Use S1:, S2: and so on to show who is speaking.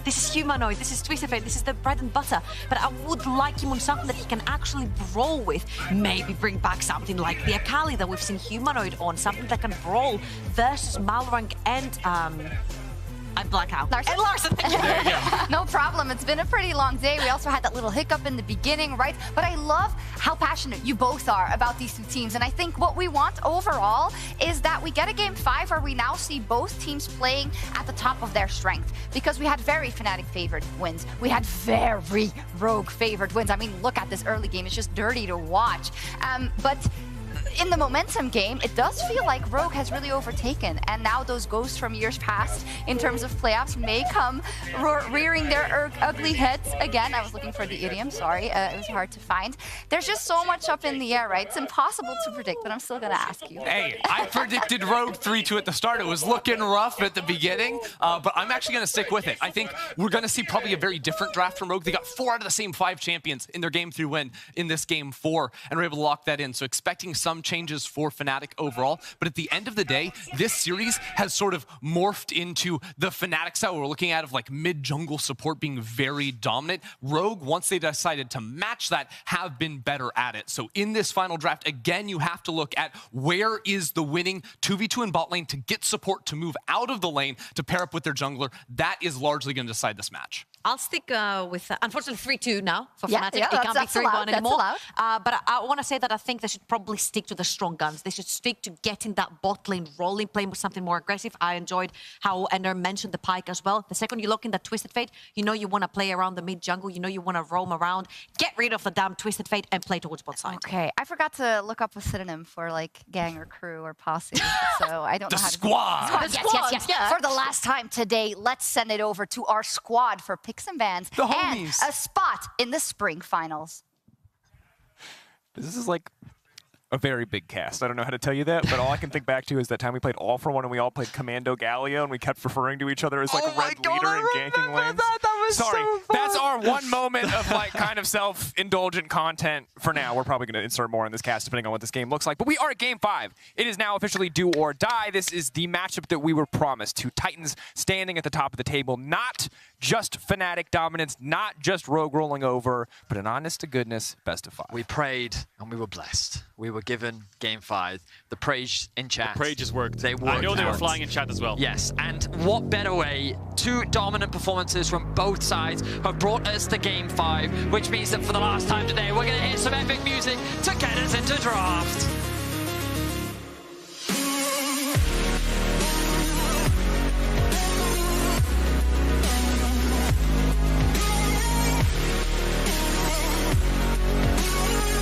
S1: This is Humanoid, this is Twisted Fate, this is the bread and butter. But I would like him on something that he can actually brawl with. Maybe bring back something like the Akali that we've seen Humanoid on, something that can brawl versus Malrank and I black out.
S2: Larson.
S1: And Larson, thank you.
S3: There you go.
S2: No problem. It's been a pretty long day. We also had that little hiccup in the beginning, right? But I love how passionate you both are about these two teams. And I think what we want overall is that we get a game 5 where we now see both teams playing at the top of their strength. Because we had very Fnatic favored wins. We had very Rogue favored wins. I mean, look at this early game. It's just dirty to watch. But in the momentum game, it does feel like Rogue has really overtaken, and now those ghosts from years past in terms of playoffs may come rearing their ugly heads again. I was looking for the idiom, sorry, it was hard to find. There's just so much up in the air, right? It's impossible to predict, but I'm still gonna ask you.
S3: Hey, I predicted Rogue 3-2 at the start. It was looking rough at the beginning, but I'm actually gonna stick with it. I think we're gonna see probably a very different draft from Rogue. They got 4 out of the same 5 champions in their game 3 win in this game 4, and we're able to lock that in. So expecting some changes for Fnatic overall, but at the end of the day, this series has sort of morphed into the Fnatic style we're looking at of like mid-jungle support being very dominant. Rogue, once they decided to match that, have been better at it. So in this final draft, again, you have to look at where is the winning 2v2 in bot lane to get support to move out of the lane to pair up with their jungler. That is largely going to decide this match.
S1: I'll stick with, unfortunately, 3-2 now for Fnatic.
S2: Yeah,
S1: it can't be 3-1 anymore.
S2: But
S1: I want to say that I think they should probably stick to the strong guns. They should stick to getting that bot lane rolling, playing with something more aggressive. I enjoyed how Ender mentioned the Pyke as well. The second you lock in that Twisted Fate, you know you want to play around the mid jungle. You know you want to roam around. Get rid of the damn Twisted Fate and play towards bot side.
S2: Okay, I forgot to look up a synonym for like gang or crew or posse, so I don't know how to...
S3: Squad.
S2: Yes. Yeah. For the last time today, let's send it over to our squad for picks and bans and a spot in the spring finals.
S4: This is like a very big cast. I don't know how to tell you that, but all I can think back to is that time we played All for One and we all played Commando Galio and we kept referring to each other as like Red Leader and ganking lanes.
S1: That was
S4: Sorry,
S1: so fun.
S4: that's our one moment of like kind of self-indulgent content for now. We're probably going to insert more in this cast depending on what this game looks like. But we are at Game 5. It is now officially do or die. This is the matchup that we were promised. 2 Titans standing at the top of the table. Not just Fnatic dominance, not just Rogue rolling over, but an honest-to-goodness best of 5.
S5: We prayed and we were blessed. We were given Game 5. The praise in chat.
S6: The praise just worked.
S5: They worked.
S6: I know they were
S5: out.
S6: flying in chat as well.
S5: Yes, and what better way? 2 dominant performances from both sides have brought us to Game 5, which means that for the last time today, we're going to hear some epic music to get us into draft.